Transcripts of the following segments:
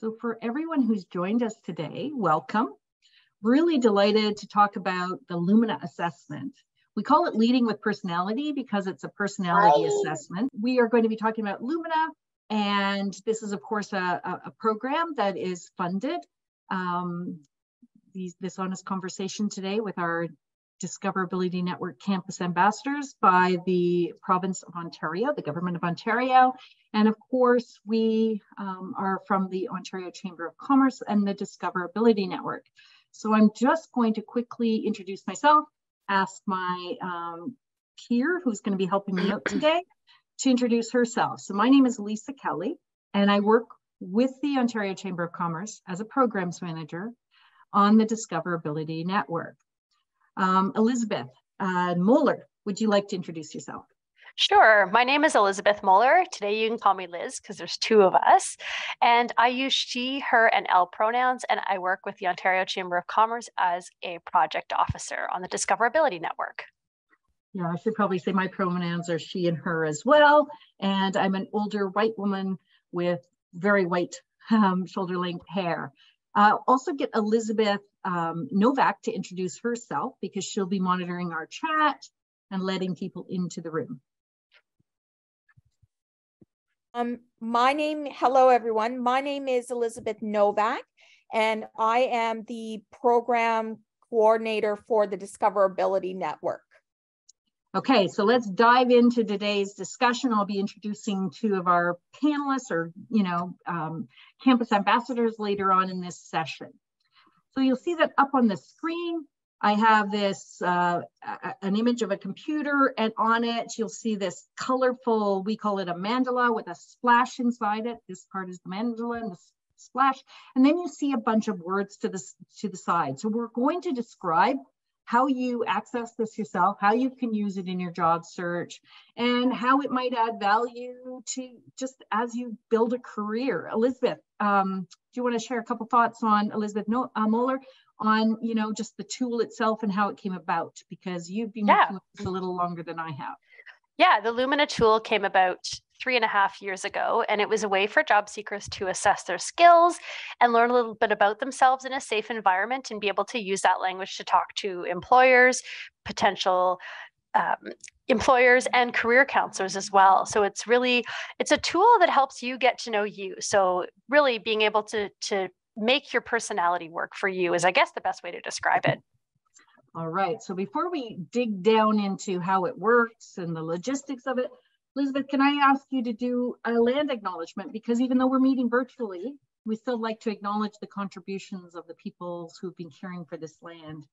So for everyone who's joined us today, welcome. Really delighted to talk about the Lumina assessment. We call it Leading with Personality because it's a personality assessment. We are going to be talking about Lumina, and this is, of course, a program that is funded. This honest conversation today with our Discoverability Network campus ambassadors by the province of Ontario, the government of Ontario. And of course, we are from the Ontario Chamber of Commerce and the Discoverability Network. So I'm just going to quickly introduce myself, ask my peer who's going to be helping me out today to introduce herself. So my name is Lisa Kelly, and I work with the Ontario Chamber of Commerce as a programs manager on the Discoverability Network. Elizabeth Moeller, would you like to introduce yourself? Sure. My name is Elizabeth Moeller. Today you can call me Liz because there's two of us. And I use she, her, and L pronouns, and I work with the Ontario Chamber of Commerce as a project officer on the Discoverability Network. Yeah, I should probably say my pronouns are she and her as well. And I'm an older white woman with very white shoulder length hair. Also get Elizabeth Novak to introduce herself because she'll be monitoring our chat and letting people into the room. Hello everyone. My name is Elizabeth Novak, and I am the program coordinator for the Discoverability Network. Okay, so let's dive into today's discussion. I'll be introducing two of our panelists or, campus ambassadors later on in this session. So you'll see that up on the screen, I have this, an image of a computer, and on it, you'll see this colorful, we call it a mandala with a splash inside it. This part is the mandala and the splash. And then you see a bunch of words to the side. So we're going to describe how you access this yourself, how you can use it in your job search, and how it might add value to just as you build a career. Elizabeth, do you want to share a couple thoughts on Elizabeth Moeller on, just the tool itself and how it came about? Because you've been working with this a little longer than I have. Yeah, the Lumina tool came about 3.5 years ago, and it was a way for job seekers to assess their skills and learn a little bit about themselves in a safe environment and be able to use that language to talk to employers, potential employers, and career counselors as well. So it's a tool that helps you get to know you. So really being able to make your personality work for you is, I guess, the best way to describe it. All right, so before we dig down into how it works and the logistics of it, Elizabeth, can I ask you to do a land acknowledgement? Because even though we're meeting virtually, we still like to acknowledge the contributions of the people who've been caring for this land.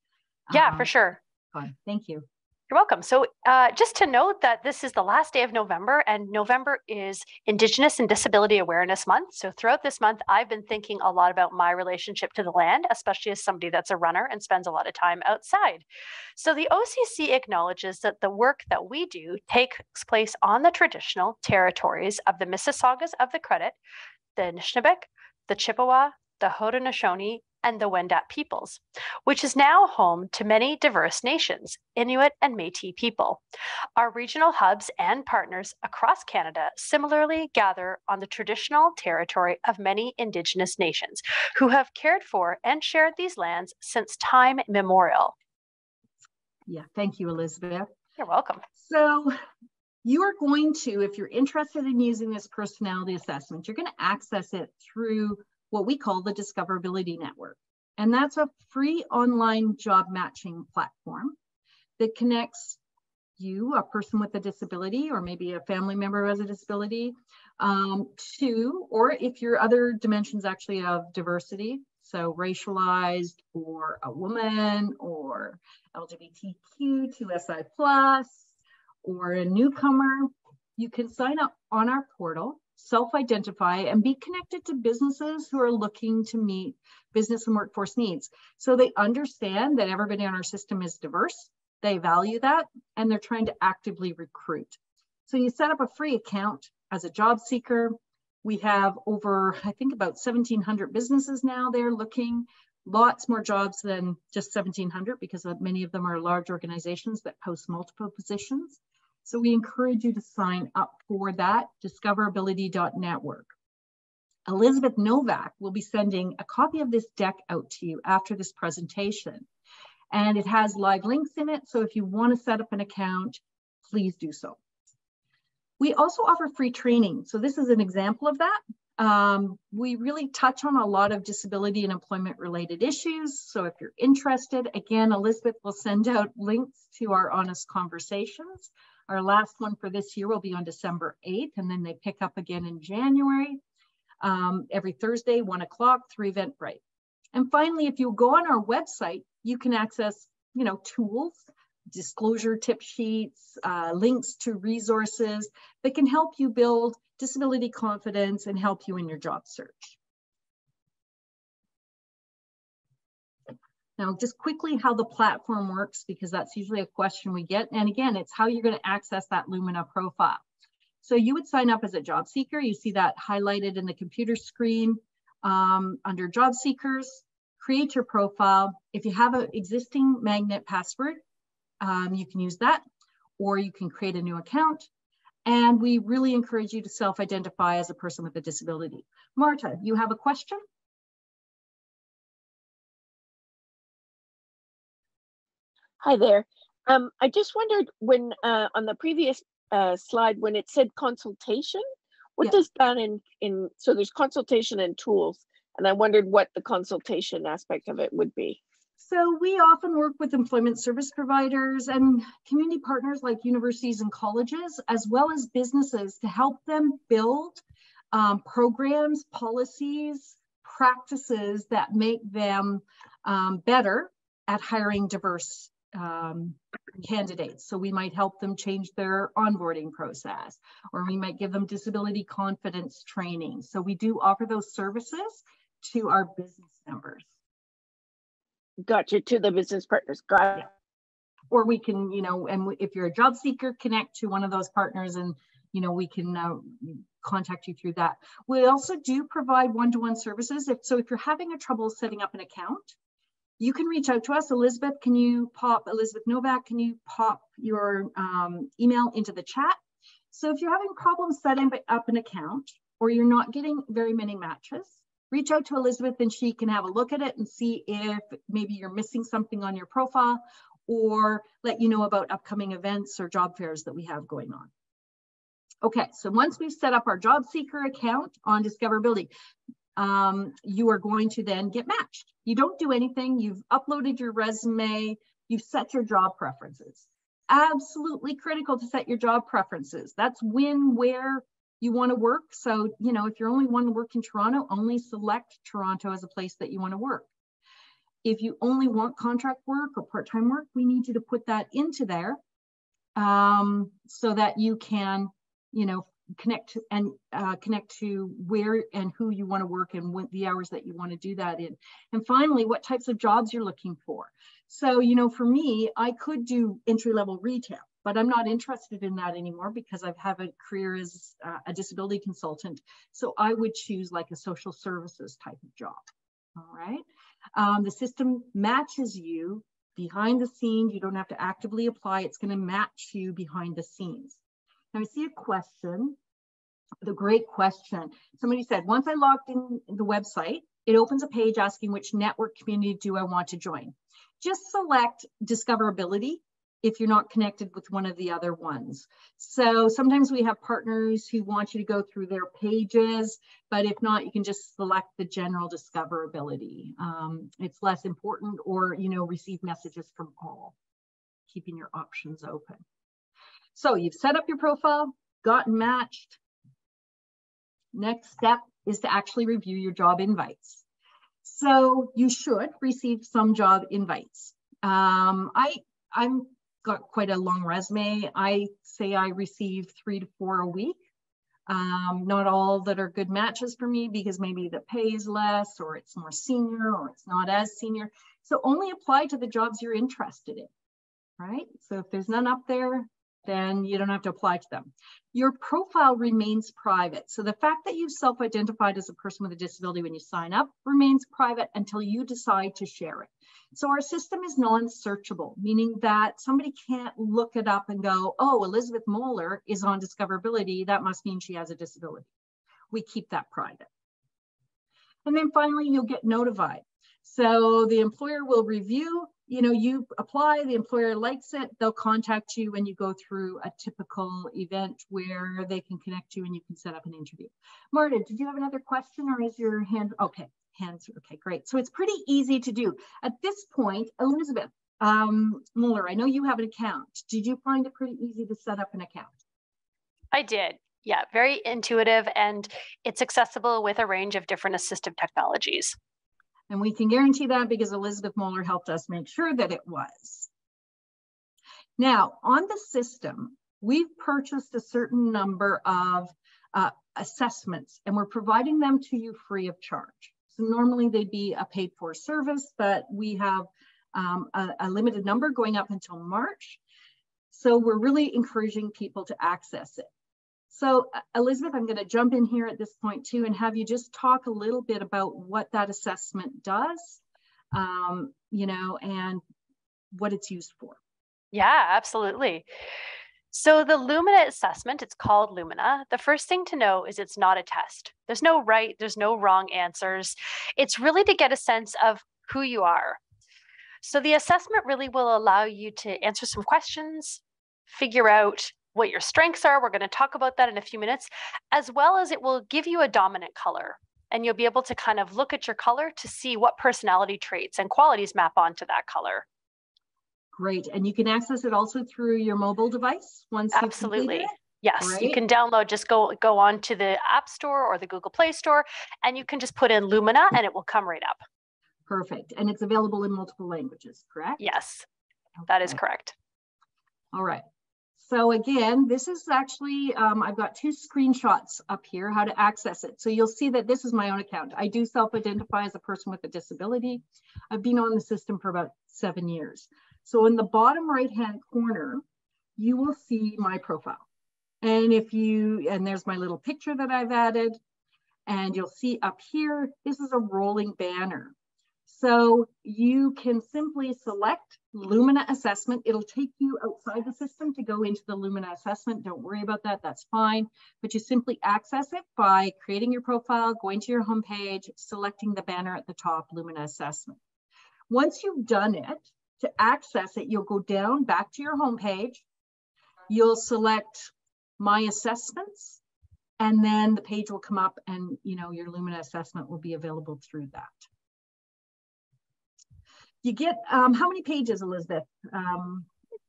Yeah, for sure. Fine. Thank you. You're welcome. So just to note that this is the last day of November, and November is Indigenous and Disability Awareness Month. So throughout this month, I've been thinking a lot about my relationship to the land, especially as somebody that's a runner and spends a lot of time outside. So the OCC acknowledges that the work that we do takes place on the traditional territories of the Mississaugas of the Credit, the Anishinaabe, the Chippewa, the Haudenosaunee, and the Wendat peoples, which is now home to many diverse nations, Inuit and Métis people. Our regional hubs and partners across Canada similarly gather on the traditional territory of many Indigenous nations who have cared for and shared these lands since time immemorial. Yeah, thank you, Elizabeth. You're welcome. So you are going to, if you're interested in using this personality assessment, you're going to access it through what we call the Discoverability Network. And that's a free online job matching platform that connects you, a person with a disability, or maybe a family member who has a disability, to, or if your other dimensions actually of diversity, so racialized, or a woman, or LGBTQ, 2SI+, or a newcomer, you can sign up on our portal, self-identify, and be connected to businesses who are looking to meet business and workforce needs. So they understand that everybody on our system is diverse, they value that, and they're trying to actively recruit. So you set up a free account as a job seeker. We have over, I think, about 1,700 businesses now there looking, lots more jobs than just 1,700 because many of them are large organizations that post multiple positions. So we encourage you to sign up for that, discoverability.network. Elizabeth Novak will be sending a copy of this deck out to you after this presentation. And it has live links in it. So if you want to set up an account, please do so. We also offer free training. So this is an example of that. We really touch on a lot of disability and employment related issues. So if you're interested, again, Elizabeth will send out links to our honest conversations. Our last one for this year will be on December 8th, and then they pick up again in January, every Thursday, 1 o'clock through Eventbrite. And finally, if you go on our website, you can access, tools, disclosure tip sheets, links to resources that can help you build disability confidence and help you in your job search. Now, just quickly how the platform works, because that's usually a question we get. And again, it's how you're going to access that Lumina profile. So you would sign up as a job seeker. You see that highlighted in the computer screen under job seekers. Create your profile. If you have an existing magnet password, you can use that, or you can create a new account. And we really encourage you to self-identify as a person with a disability. Marta, you have a question? Hi there. I just wondered when on the previous slide, when it said consultation, what does that in, so there's consultation and tools, and I wondered what the consultation aspect of it would be. So we often work with employment service providers and community partners like universities and colleges, as well as businesses, to help them build programs, policies, practices that make them better at hiring diverse candidates. So we might help them change their onboarding process, or we might give them disability confidence training. So we do offer those services to our business members. Gotcha, to the business partners. Got it. Or we can, and if you're a job seeker, connect to one of those partners, and we can contact you through that. We also do provide one-to-one services. If you're having a trouble setting up an account, you can reach out to us. Elizabeth Novak, can you pop your email into the chat? So if you're having problems setting up an account, or you're not getting very many matches, reach out to Elizabeth and she can have a look at it and see if maybe you're missing something on your profile, or let you know about upcoming events or job fairs that we have going on. Okay, so once we've set up our job seeker account on Discoverability, you are going to then get matched. You don't do anything. You've uploaded your resume. You've set your job preferences. Absolutely critical to set your job preferences. That's where you want to work. So, if you only want to work in Toronto, only select Toronto as a place that you want to work. If you only want contract work or part-time work, we need you to put that into there so that you can, connect to where and who you want to work and what the hours that you want to do that in. And finally, what types of jobs you're looking for. So, for me, I could do entry-level retail, but I'm not interested in that anymore because I have a career as a disability consultant. So I would choose like a social services type of job. All right. The system matches you behind the scenes. You don't have to actively apply. It's going to match you behind the scenes. Now I see a question, the great question. Somebody said, once I logged in the website, it opens a page asking which network community do I want to join. Just select Discoverability if you're not connected with one of the other ones. So sometimes we have partners who want you to go through their pages, but if not, you can just select the general Discoverability. It's less important, or, receive messages from all, keeping your options open. So you've set up your profile, gotten matched. Next step is to actually review your job invites. So you should receive some job invites. I'm got quite a long resume. I say I receive 3 to 4 a week. Not all that are good matches for me because maybe the pay is less, or it's more senior, or it's not as senior. So only apply to the jobs you're interested in, right? So if there's none up there, then you don't have to apply to them. Your profile remains private. So the fact that you've self-identified as a person with a disability when you sign up remains private until you decide to share it. So our system is non-searchable, meaning that somebody can't look it up and go, oh, Elizabeth Moeller is on Discoverability. That must mean she has a disability. We keep that private. And then finally, you'll get notified. So the employer will review, you apply, the employer likes it, they'll contact you when you go through a typical event where they can connect you and you can set up an interview. Marta, did you have another question, or is your hand? Okay, hands, okay, great. So it's pretty easy to do. At this point, Elizabeth Muller, I know you have an account. Did you find it pretty easy to set up an account? I did. Yeah, very intuitive, and it's accessible with a range of different assistive technologies. And we can guarantee that because Elizabeth Muller helped us make sure that it was. Now, on the system, we've purchased a certain number of assessments, and we're providing them to you free of charge. So normally they'd be a paid for service, but we have a limited number going up until March. So we're really encouraging people to access it. So Elizabeth, I'm going to jump in here at this point too and have you just talk a little bit about what that assessment does, and what it's used for. Yeah, absolutely. So the Lumina assessment, it's called Lumina. The first thing to know is it's not a test. There's no right, there's no wrong answers. It's really to get a sense of who you are. So the assessment really will allow you to answer some questions, figure out what your strengths are. We're going to talk about that in a few minutes, as well as it will give you a dominant color. And you'll be able to kind of look at your color to see what personality traits and qualities map onto that color. Great. And you can access it also through your mobile device once you've completed it? Yes, Great. You can download, just go on to the App Store or the Google Play Store, and you can just put in Lumina and it will come right up. Perfect. And it's available in multiple languages, correct? Yes, okay. That is correct. All right. So again, this is actually, I've got two screenshots up here, how to access it. So you'll see that this is my own account. I do self-identify as a person with a disability. I've been on the system for about 7 years. So in the bottom right-hand corner, you will see my profile. And there's my little picture that I've added. And you'll see up here, this is a rolling banner. So you can simply select Lumina assessment. It'll take you outside the system to go into the Lumina assessment. Don't worry about that, that's fine. But you simply access it by creating your profile, going to your homepage, selecting the banner at the top, Lumina assessment. Once you've done it, to access it, you'll go down back to your homepage. You'll select My Assessments, and then the page will come up and your Lumina assessment will be available through that. You get, how many pages, Elizabeth?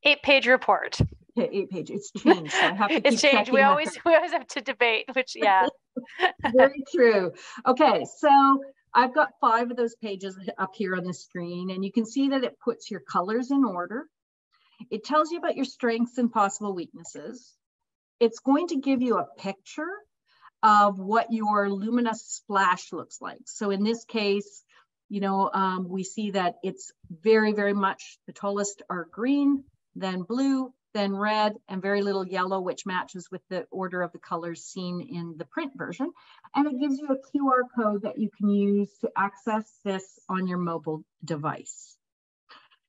8-page report. Okay, 8 pages. It's changed. So I have to It's changed. We always have to debate, which, yeah. Very true. Okay, so I've got 5 of those pages up here on the screen, and you can see that it puts your colors in order. It tells you about your strengths and possible weaknesses. It's going to give you a picture of what your Lumina splash looks like. So in this case, we see that it's very, very much, the tallest are green, then blue, then red, and very little yellow, which matches with the order of the colors seen in the print version. And it gives you a QR code that you can use to access this on your mobile device.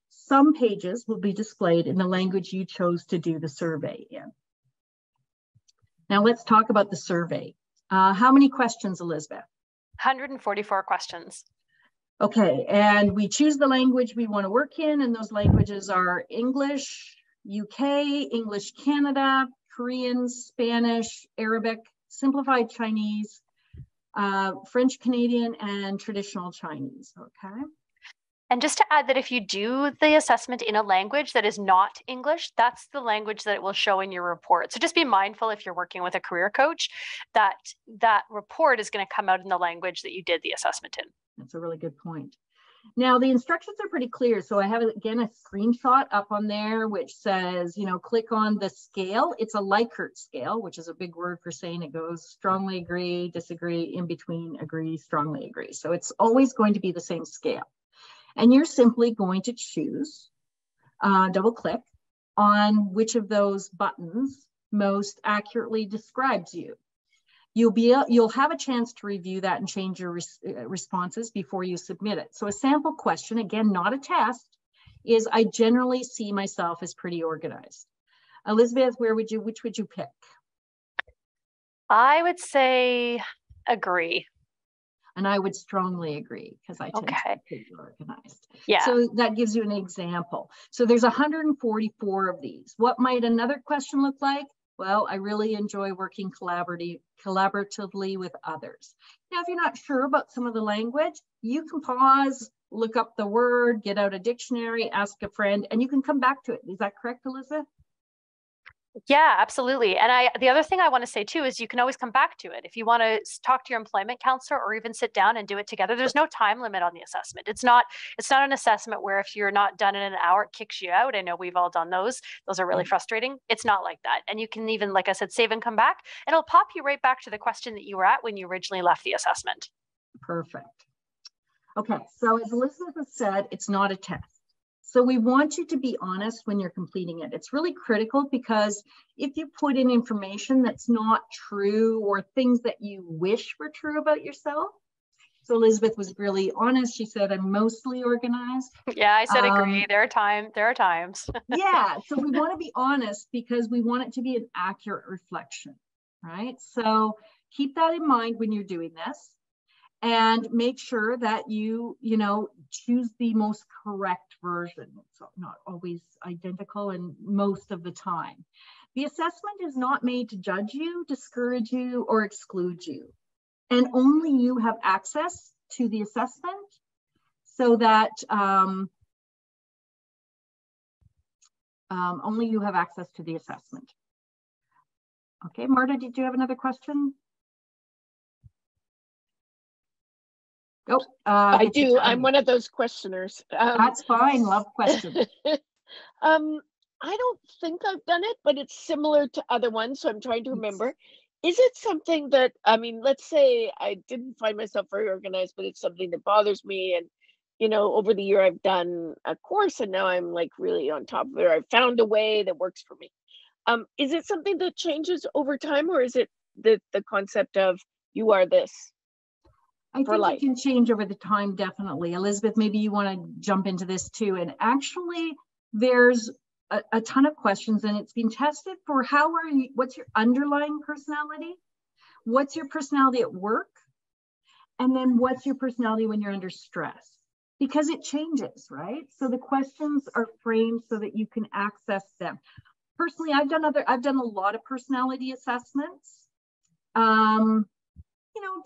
Some pages will be displayed in the language you chose to do the survey in. Now let's talk about the survey. How many questions, Elizabeth? 144 questions. Okay, and we choose the language we want to work in, and those languages are English, UK, English Canada, Korean, Spanish, Arabic, simplified Chinese, French Canadian, and traditional Chinese, okay? And just to add that if you do the assessment in a language that is not English, that's the language that it will show in your report. So just be mindful if you're working with a career coach that that report is going to come out in the language that you did the assessment in. That's a really good point. Now, the instructions are pretty clear. So I have, again, a screenshot up on there, which says, click on the scale. It's a Likert scale, which is a big word for saying it goes strongly agree, disagree, in between, agree, strongly agree. So it's always going to be the same scale. And you're simply going to choose, double click on which of those buttons most accurately describes you. You'll have a chance to review that and change your responses before you submit it. So a sample question, again, not a test, is I generally see myself as pretty organized. Elizabeth, which would you pick? I would say agree. And I would strongly agree because I tend to be pretty organized. Yeah. So that gives you an example. So there's 144 of these. What might another question look like? Well, I really enjoy working collaboratively with others. Now, if you're not sure about some of the language, you can pause, look up the word, get out a dictionary, ask a friend, and you can come back to it. Is that correct, Elizabeth? Yeah, absolutely. And the other thing I want to say too is you can always come back to it. If you want to talk to your employment counselor or even sit down and do it together, there's no time limit on the assessment. It's not an assessment where if you're not done in an hour, it kicks you out. I know we've all done those. Those are really frustrating. It's not like that. And you can even, like I said, save and come back, and it'll pop you right back to the question that you were at when you originally left the assessment. Perfect. Okay, so as Elizabeth has said, it's not a test. So we want you to be honest when you're completing it. It's really critical because if you put in information that's not true or things that you wish were true about yourself. So Elizabeth was really honest. She said, I'm mostly organized. Yeah, I said agree. There are times. Yeah, so we want to be honest because we want it to be an accurate reflection, right? So keep that in mind when you're doing this. And make sure that you choose the most correct version. It's not always identical and most of the time. The assessment is not made to judge you, discourage you, or exclude you. And only you have access to the assessment so that only you have access to the assessment. Okay, Marta, did you have another question? Oh, I do. I'm one of those questioners. That's fine. Love questions. I don't think I've done it, but it's similar to other ones. So I'm trying to remember. Is it something that, I mean, let's say I didn't find myself very organized, but it's something that bothers me. And, over the year I've done a course and now I'm like really on top of it. Or I've found a way that works for me. Is it something that changes over time, or is it the concept of you are this? I think it can change over the time, definitely. Elizabeth, maybe you want to jump into this too. And actually, there's a ton of questions, and it's been tested for what's your underlying personality? What's your personality at work? And then what's your personality when you're under stress? Because it changes, right? So the questions are framed so that you can access them. Personally, I've done a lot of personality assessments.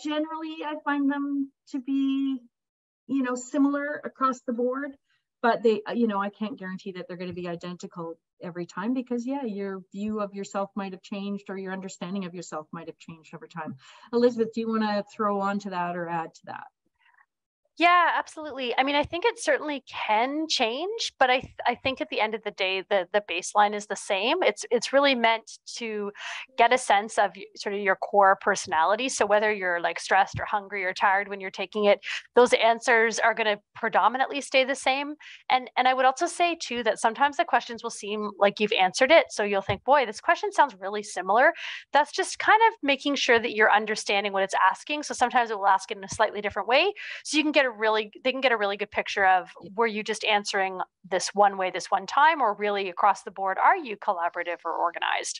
Generally I find them to be, similar across the board, but they, I can't guarantee that they're going to be identical every time because your view of yourself might have changed or your understanding of yourself might have changed over time. Elizabeth, do you want to throw on to that or add to that? Yeah, absolutely. I mean, I think it certainly can change, but I think at the end of the day, the baseline is the same. It's really meant to get a sense of sort of your core personality. So whether you're like stressed or hungry or tired when you're taking it, those answers are going to predominantly stay the same. And I would also say too that sometimes the questions will seem like you've answered it. So you'll think, boy, this question sounds really similar. That's just kind of making sure that you're understanding what it's asking. So sometimes it will ask it in a slightly different way. So you can get they can get a really good picture of, were you just answering this one way this one time, or really across the board, are you collaborative or organized?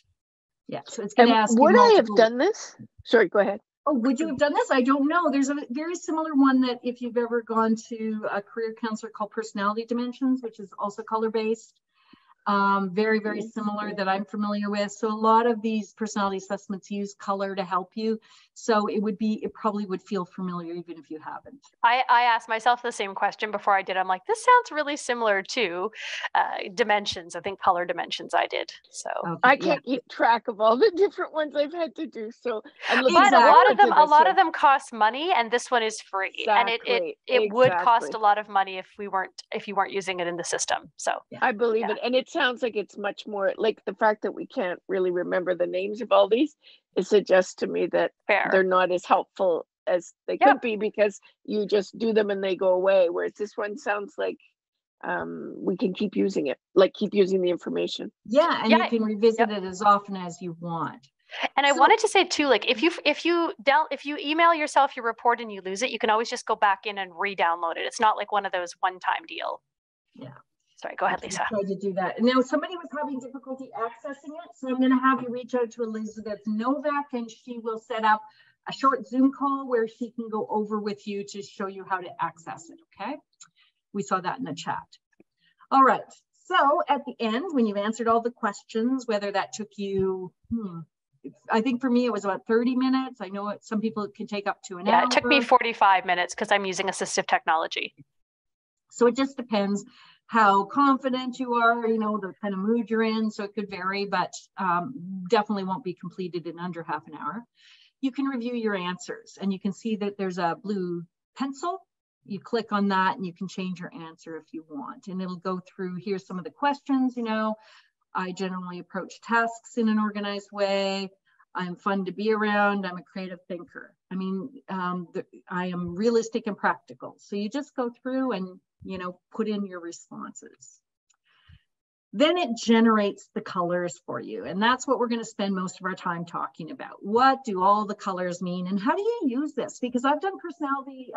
Yeah, so it's going to ask would I have done this? Sorry, go ahead. Oh, would you have done this? I don't know. There's a very similar one that if you've ever gone to a career counselor called Personality Dimensions, which is also color-based, very, very similar that I'm familiar with. So a lot of these personality assessments use color to help you. So it probably would feel familiar even if you haven't. I asked myself the same question before I did. I'm like, this sounds really similar to dimensions. I think color dimensions I did. So okay, I can't keep track of all the different ones I've had to do. So I'm looking but a lot of them cost money, and this one is free. Exactly. And it would cost a lot of money if you weren't using it in the system. So I believe it. And it sounds like it's much more like the fact that we can't really remember the names of all these. It suggests to me that they're not as helpful as they could be because you just do them and they go away. Whereas this one sounds like we can keep using it, like keep using the information. Yeah, and you can revisit it as often as you want. And I wanted to say too, like if you email yourself your report and you lose it, you can always just go back in and re-download it. It's not like one of those one-time deal. Yeah. Sorry, go ahead, Lisa. Tried to do that. Now, somebody was having difficulty accessing it, so I'm going to have you reach out to Elizabeth Novak, and she will set up a short Zoom call where she can go over with you to show you how to access it, okay? We saw that in the chat. All right, so at the end, when you've answered all the questions, whether that took you, I think for me, it was about 30 minutes. I know some people it can take up to an hour. Yeah, it took me 45 minutes because I'm using assistive technology. So it just depends how confident you are, you know, the kind of mood you're in. So it could vary, but definitely won't be completed in under half an hour. You can review your answers and you can see that there's a blue pencil. You click on that and you can change your answer if you want. And it'll go through, here's some of the questions, you know. I generally approach tasks in an organized way. I'm fun to be around. I'm a creative thinker. I mean, I am realistic and practical. So you just go through and, you know, put in your responses. Then it generates the colors for you. And that's what we're going to spend most of our time talking about. What do all the colors mean? And how do you use this? Because I've done personality,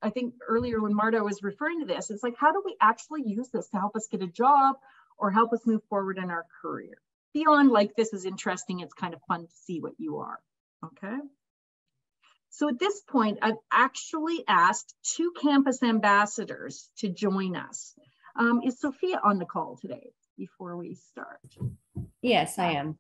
I think earlier when Marta was referring to this, it's like, how do we actually use this to help us get a job or help us move forward in our career? Beyond like, this is interesting, it's kind of fun to see what you are, okay? So at this point, I've actually asked 2 campus ambassadors to join us. Is Sophia on the call today before we start? Yes, I am.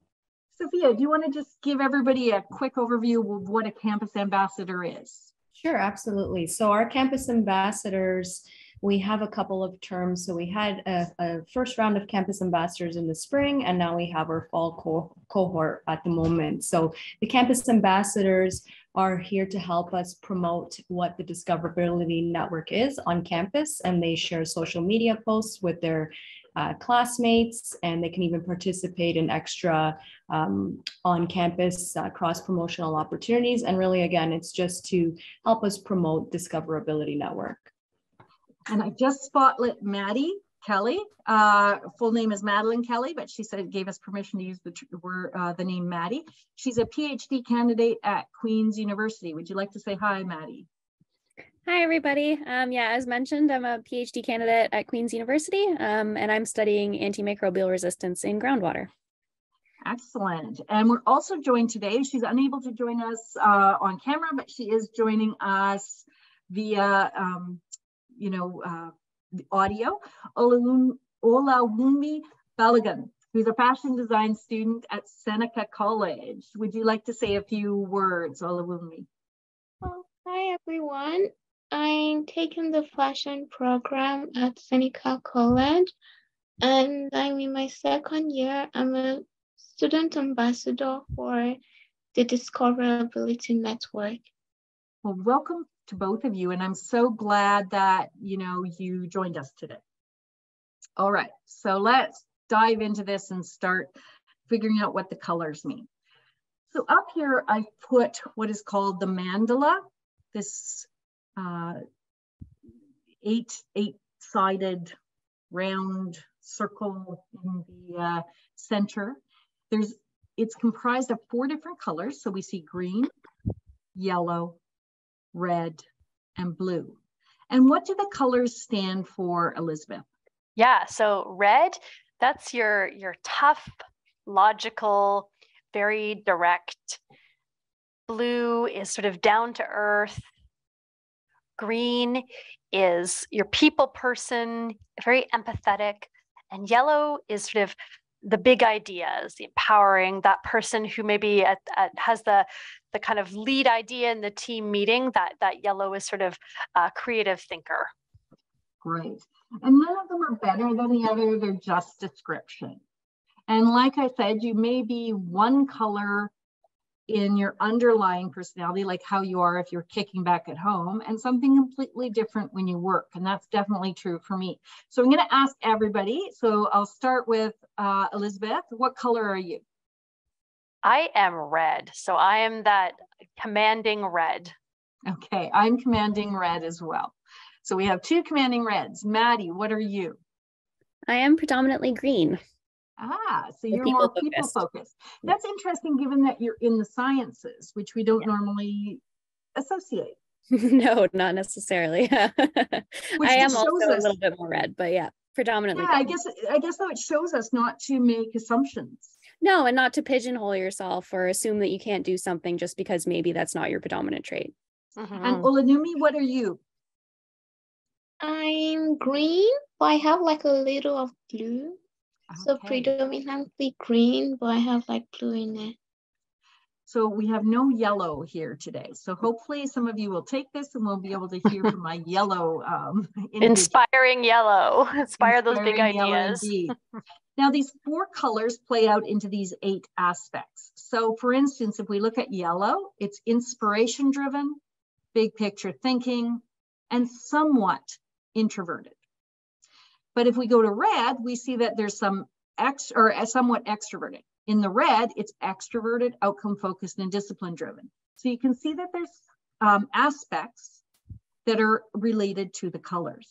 Sophia, do you want to just give everybody a quick overview of what a campus ambassador is? Sure, absolutely. So our campus ambassadors, we have a couple of terms. So we had a first round of campus ambassadors in the spring, and now we have our fall cohort at the moment. So the campus ambassadors are here to help us promote what the Discoverability Network is on campus, and they share social media posts with their classmates, and they can even participate in extra on-campus cross-promotional opportunities. And really, again, it's just to help us promote Discoverability Network. And I just spotlit Maddie Kelly. Full name is Madeline Kelly, but she said gave us permission to use the name Maddie. She's a PhD candidate at Queen's University. Would you like to say hi, Maddie? Hi, everybody. Yeah, as mentioned, I'm a PhD candidate at Queen's University, and I'm studying antimicrobial resistance in groundwater. Excellent. And we're also joined today. She's unable to join us on camera, but she is joining us via audio. Olawumi Balagan, who's a fashion design student at Seneca College. Would you like to say a few words, Olawumi? Oh, hi, everyone. I'm taking the fashion program at Seneca College, and I'm in my second year. I'm a student ambassador for the Discoverability Network. Well, welcome to both of you, and I'm so glad that you joined us today. All right, so let's dive into this and start figuring out what the colors mean. So up here I put what is called the mandala, this eight-sided round circle in the center. It's comprised of 4 different colors. So we see green, yellow, red, and blue. And what do the colors stand for, Elizabeth? Yeah, so red, that's your tough, logical, very direct. Blue is sort of down to earth. Green is your people person, very empathetic. And yellow is sort of the big ideas, the empowering, that person who maybe has the kind of lead idea in the team meeting. That yellow is sort of a creative thinker. Great. And none of them are better than the other. They're just description. And like I said, you may be one color in your underlying personality, like how you are if you're kicking back at home, and something completely different when you work. And that's definitely true for me. So I'm going to ask everybody. So I'll start with Elizabeth. What color are you? I am red. So I am that commanding red. Okay, I'm commanding red as well. So we have 2 commanding reds. Maddie, what are you? I am predominantly green. Ah, so you're more people focused. That's interesting given that you're in the sciences, which we don't normally associate. No, not necessarily. I am also a little bit more red, but yeah, predominantly. Yeah, I guess though it shows us not to make assumptions. No, and not to pigeonhole yourself or assume that you can't do something just because maybe that's not your predominant trait. And Olanumi, what are you? I'm green, but I have like a little of blue. So Okay. predominantly green, but I have like blue in it. So we have no yellow here today. So hopefully some of you will take this and we'll be able to hear from my yellow. Inspiring yellow. Inspire those big ideas. Now these 4 colors play out into these 8 aspects. So for instance, if we look at yellow, it's inspiration driven, big picture thinking, and somewhat introverted. But if we go to red, we see that there's some somewhat extroverted. In the red, it's extroverted, outcome focused, and discipline driven. So you can see that there's aspects that are related to the colors.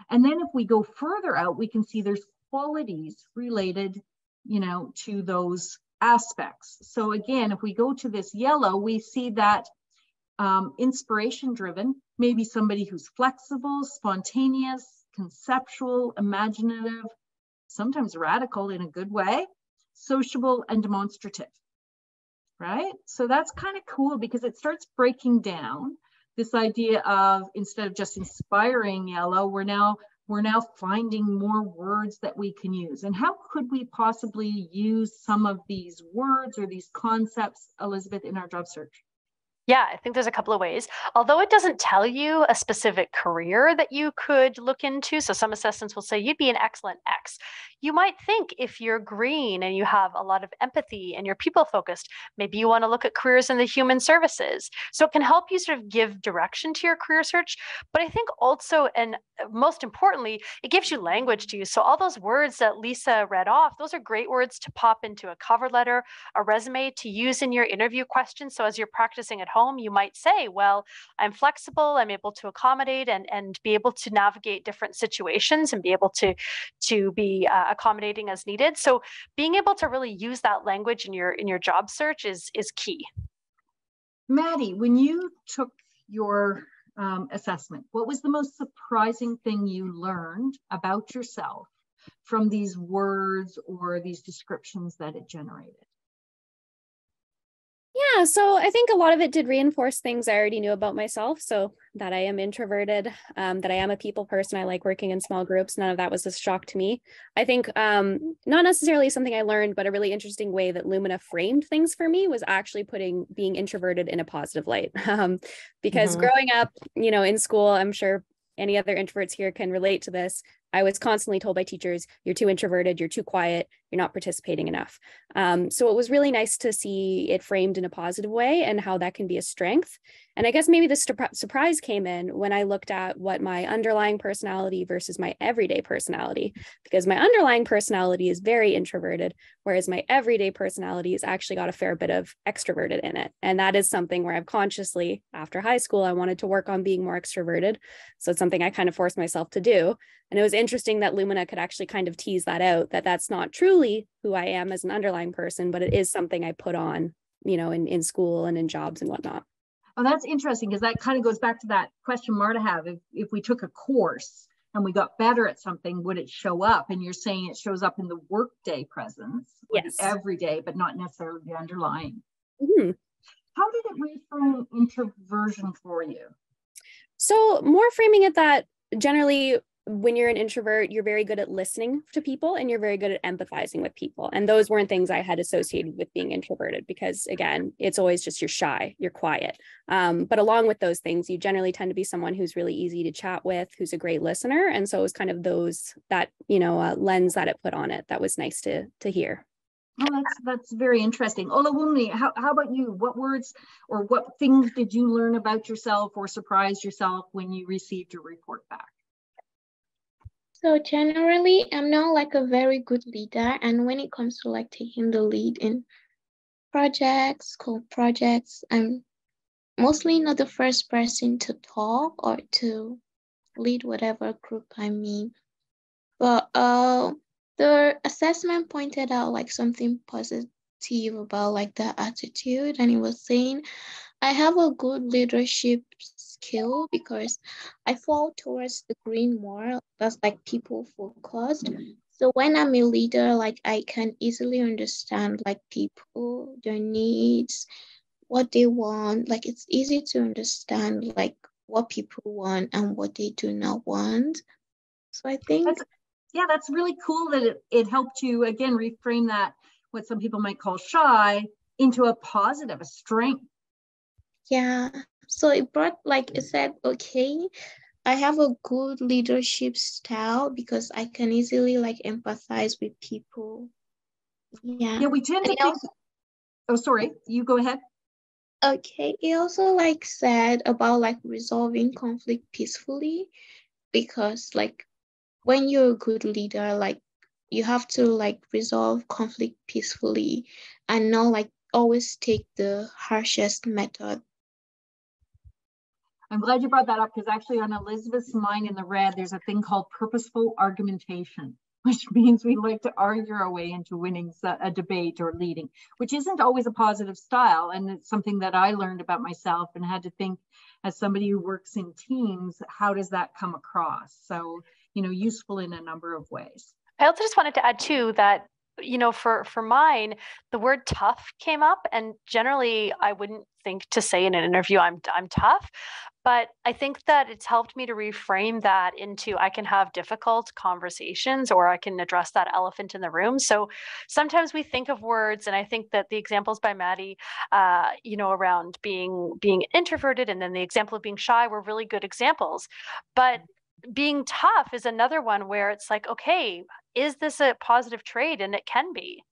And then if we go further out, we can see there's qualities related, to those aspects. So again, if we go to this yellow, we see that inspiration driven, maybe somebody who's flexible, spontaneous, conceptual, imaginative, sometimes radical in a good way, sociable, and demonstrative, right? So that's kind of cool because it starts breaking down this idea of, instead of just inspiring yellow, we're now finding more words that we can use. And how could we possibly use some of these words or these concepts, Elizabeth, in our job search? Yeah, I think there's a couple of ways. Although it doesn't tell you a specific career that you could look into, so some assessments will say you'd be an excellent X. You might think if you're green and you have a lot of empathy and you're people focused, maybe you want to look at careers in the human services. So it can help you sort of give direction to your career search. But I think also, and most importantly, it gives you language to use. So all those words that Lisa read off, those are great words to pop into a cover letter, a resume, to use in your interview questions. So as you're practicing at home, you might say, well, I'm flexible, I'm able to accommodate and be able to navigate different situations and be able to be accommodating as needed. So being able to really use that language in your job search is key. Maddie, when you took your assessment, what was the most surprising thing you learned about yourself from these words or these descriptions that it generated? Yeah, so I think a lot of it did reinforce things I already knew about myself. So that I am introverted, that I am a people person. I like working in small groups. None of that was a shock to me. I think not necessarily something I learned, but a really interesting way that Lumina framed things for me was actually putting being introverted in a positive light. Because growing up, in school, I'm sure any other introverts here can relate to this. I was constantly told by teachers, you're too introverted, you're too quiet, you're not participating enough. So it was really nice to see it framed in a positive way and how that can be a strength. And I guess maybe the surprise came in when I looked at what my underlying personality versus my everyday personality, because my underlying personality is very introverted, whereas my everyday personality has actually got a fair bit of extroverted in it. And that is something where I've consciously, after high school, I wanted to work on being more extroverted. So it's something I kind of forced myself to do. And it was interesting that Lumina could actually kind of tease that out, that that's not truly who I am as an underlying person, but it is something I put on, in school and in jobs and whatnot. Oh, that's interesting, because that kind of goes back to that question Marta had. If we took a course and we got better at something, would it show up? And you're saying it shows up in the workday presence, or yes, the everyday, but not necessarily the underlying. Mm-hmm. How did it reframe introversion for you? So more framing it that generally when you're an introvert, you're very good at listening to people and you're very good at empathizing with people. And those weren't things I had associated with being introverted, because again, it's always just you're shy, you're quiet. But along with those things, you generally tend to be someone who's really easy to chat with, who's a great listener. And so it was kind of that lens that it put on it that was nice to hear. Oh, that's very interesting. Olawumi, how about you? What words or what things did you learn about yourself or surprise yourself when you received your report back? So generally, I'm not like a very good leader. And when it comes to like taking the lead in projects, school projects, I'm mostly not the first person to talk or to lead whatever group I'm in. But the assessment pointed out like something positive about like the attitude, and it was saying I have a good leadership skill because I fall towards the green more. That's like people focused. So when I'm a leader, like I can easily understand like people, their needs, what they want. Like it's easy to understand like what people want and what they do not want. So I think that's really cool that it helped you again reframe that, what some people might call shy, into a positive, a strength. yeah. So it brought, like it said, okay, I have a good leadership style because I can easily like empathize with people. Yeah. We tend to think, oh, sorry, you go ahead. Okay. It also like said about like resolving conflict peacefully, because like when you're a good leader, like you have to like resolve conflict peacefully and not like always take the harshest method. I'm glad you brought that up, because actually on Elizabeth's mind in the red, there's a thing called purposeful argumentation, which means we like to argue our way into winning a debate or leading, which isn't always a positive style. And it's something that I learned about myself and had to think, as somebody who works in teams, how does that come across? So, useful in a number of ways. I also just wanted to add too that, for mine, the word tough came up, and generally I wouldn't think to say in an interview, I'm tough. But I think that it's helped me to reframe that into, I can have difficult conversations, or I can address that elephant in the room. So sometimes we think of words, and I think that the examples by Maddie, around being introverted, and then the example of being shy, were really good examples. But being tough is another one where it's like, okay, is this a positive trait? And it can be.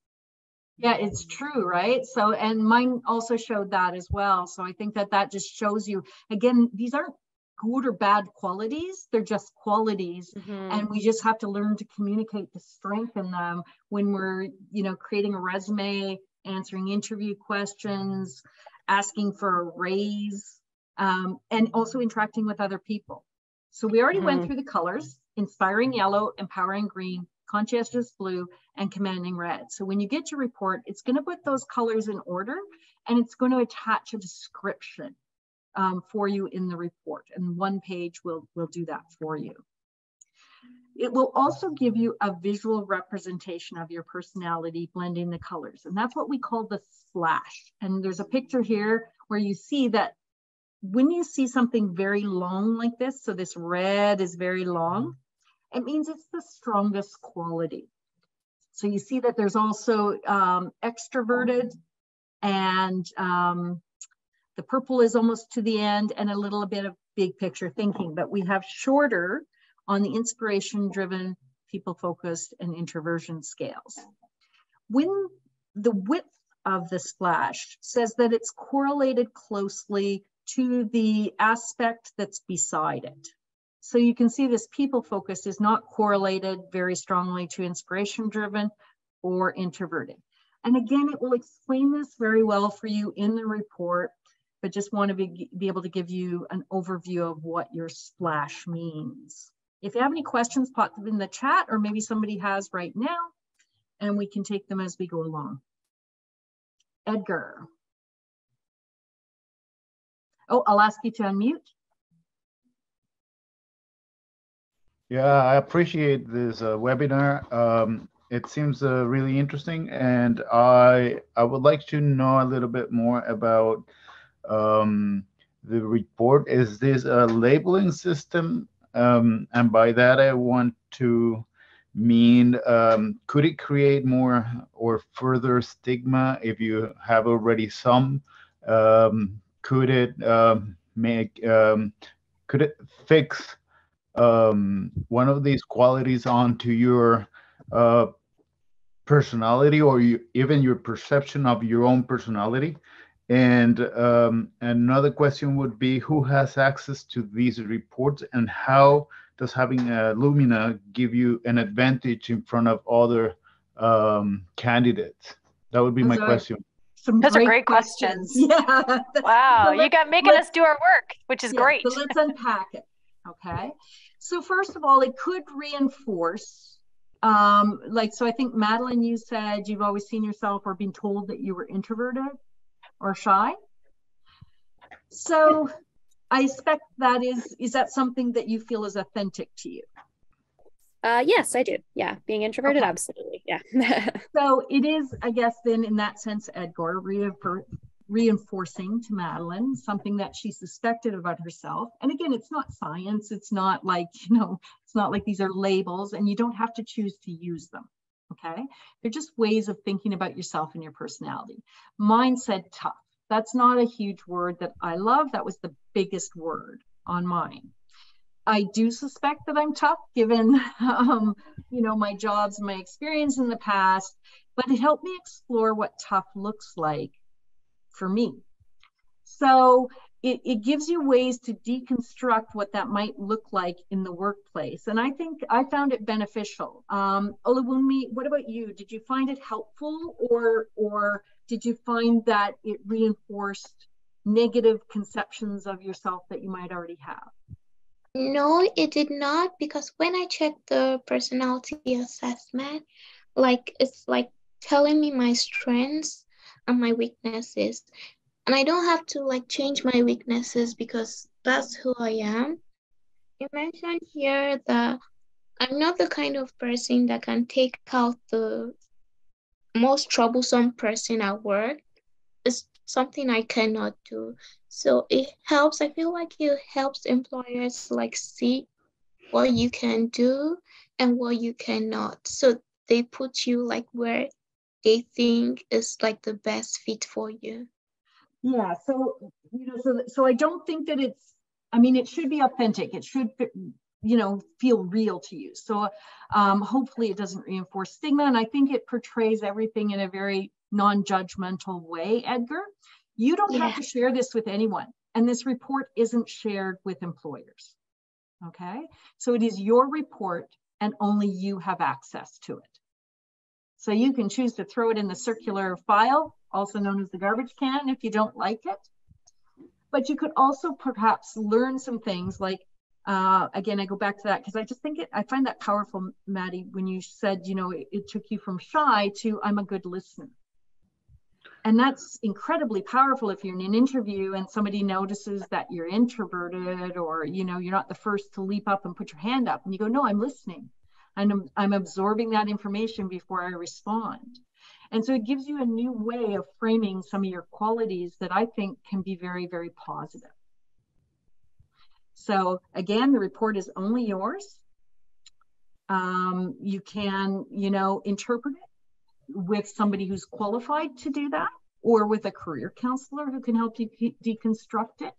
Yeah, it's true, right? So, and mine also showed that as well. So I think that just shows you, again, these aren't good or bad qualities. They're just qualities. Mm-hmm. And we just have to learn to communicate to strengthen them when we're, creating a resume, answering interview questions, asking for a raise, and also interacting with other people. So we already went through the colors: inspiring yellow, empowering green, conscientious blue, and commanding red. So when you get your report, it's going to put those colors in order, and it's going to attach a description for you in the report. And one page will do that for you. It will also give you a visual representation of your personality, blending the colors. And that's what we call the splash. And there's a picture here where you see that when you see something very long like this, so this red is very long, it means it's the strongest quality. So you see that there's also extroverted, and the purple is almost to the end, and a little bit of big picture thinking. But we have shorter on the inspiration-driven, people-focused, and introversion scales. When the width of the splash says that it's correlated closely to the aspect that's beside it. So you can see this people focused is not correlated very strongly to inspiration driven or introverted. And again, it will explain this very well for you in the report, but just want to be able to give you an overview of what your splash means. If you have any questions, pop them in the chat, or maybe somebody has right now, and we can take them as we go along. Edgar. Oh, I'll ask you to unmute. Yeah, I appreciate this webinar. It seems really interesting, and I would like to know a little bit more about the report. Is this a labeling system? And by that, I want to mean, could it create more or further stigma if you have already some? Could it could it fix one of these qualities onto your personality, or even your perception of your own personality? And another question would be, who has access to these reports, and how does having a Lumina give you an advantage in front of other candidates? That would be my question. Those are great questions. Yeah. Wow, you got making us do our work, which is great. So let's unpack it. Okay. So first of all, it could reinforce, so I think Madeline, you said you've always seen yourself or been told that you were introverted or shy. So I expect that is that something that you feel is authentic to you? Yes, I do. Yeah, being introverted, Okay. absolutely. Yeah. So it is, I guess, then in that sense, Edgar, reinforcing to Madeline something that she suspected about herself. And again, it's not science. It's not like, it's not like these are labels, and you don't have to choose to use them. Okay. They're just ways of thinking about yourself and your personality. Mine said tough. That's not a huge word that I love. That was the biggest word on mine. I do suspect that I'm tough, given my jobs, my experience in the past, but it helped me explore what tough looks like for me. So it gives you ways to deconstruct what that might look like in the workplace. And I think I found it beneficial. Olawunmi, what about you? Did you find it helpful, or did you find that it reinforced negative conceptions of yourself that you might already have? No, it did not, because when I checked the personality assessment, it's like telling me my strengths and my weaknesses. And I don't have to like change my weaknesses because that's who I am. You mentioned here that I'm not the kind of person that can take out the most troublesome person at work. It's something I cannot do. So it helps, I feel like it helps employers like see what you can do and what you cannot. So they put you like where they think is like the best fit for you. Yeah, so so I don't think that it should be authentic. It should feel real to you. So hopefully it doesn't reinforce stigma, and I think it portrays everything in a very non-judgmental way. Edgar, you don't have to share this with anyone, and this report isn't shared with employers. Okay, so it is your report, and only you have access to it. So you can choose to throw it in the circular file, also known as the garbage can, if you don't like it. But you could also perhaps learn some things like, again, I go back to that because I just think I find that powerful, Maddie, when you said, it took you from shy to I'm a good listener. And that's incredibly powerful if you're in an interview and somebody notices that you're introverted, or, you're not the first to leap up and put your hand up, and you go, no, I'm listening. And I'm absorbing that information before I respond. And so it gives you a new way of framing some of your qualities that I think can be very, very positive. So again, the report is only yours. You can, interpret it with somebody who's qualified to do that, or with a career counselor who can help you deconstruct it.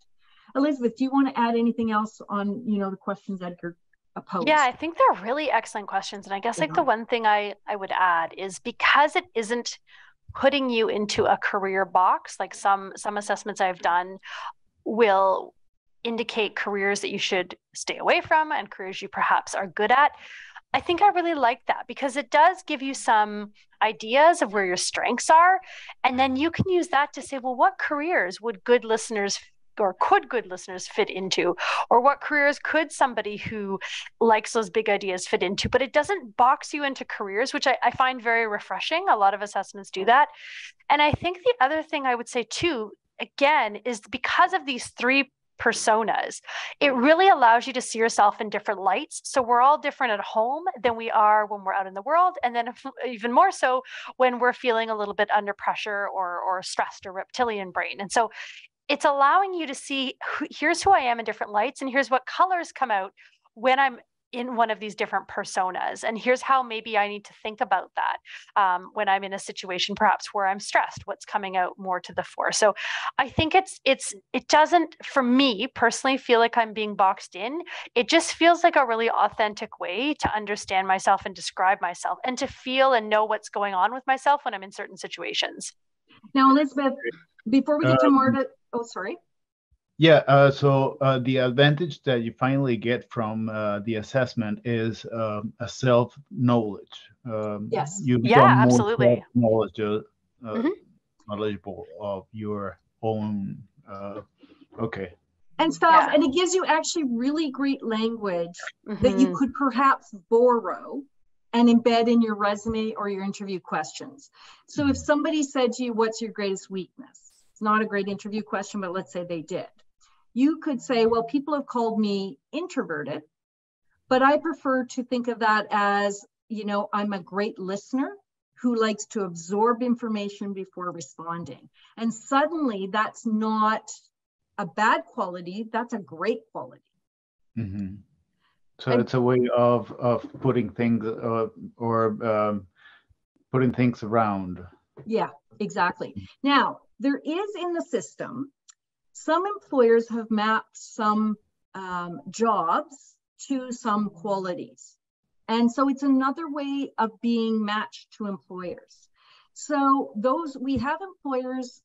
Elizabeth, do you want to add anything else on, the questions Edgar opposed? Yeah, I think they're really excellent questions. And I guess like the one thing I would add is, because it isn't putting you into a career box, like some assessments I've done will indicate careers that you should stay away from and careers you perhaps are good at. I think I really like that, because it does give you some ideas of where your strengths are. And then you can use that to say, well, what careers would good listeners fit into? Or what careers could somebody who likes those big ideas fit into? But it doesn't box you into careers, which I find very refreshing. A lot of assessments do that. And I think the other thing I would say too, again, is because of these three personas, it really allows you to see yourself in different lights. So we're all different at home than we are when we're out in the world, and then even more so when we're feeling a little bit under pressure or stressed or reptilian brain. And so it's allowing you to see, here's who I am in different lights, and here's what colors come out when I'm in one of these different personas. And here's how maybe I need to think about that when I'm in a situation perhaps where I'm stressed, what's coming out more to the fore. So I think it doesn't, for me personally, feel like I'm being boxed in. It just feels like a really authentic way to understand myself and describe myself, and to feel and know what's going on with myself when I'm in certain situations. Now, Elizabeth, before we get to Marta, oh, sorry. Yeah, so the advantage that you finally get from the assessment is a self-knowledge. Yes. You become more absolutely. knowledgeable of your own, okay. And styles, and it gives you actually really great language that you could perhaps borrow and embed in your resume or your interview questions. So if somebody said to you, what's your greatest weakness? It's not a great interview question, but let's say they did. You could say, well, people have called me introverted, But I prefer to think of that as, you know, I'm a great listener who likes to absorb information before responding. And suddenly that's not a bad quality, that's a great quality. Mm-hmm. So it's a way of putting things putting things around. Yeah, exactly. Now, there is in the system, some employers have mapped some jobs to some qualities. And so it's another way of being matched to employers. So we have employers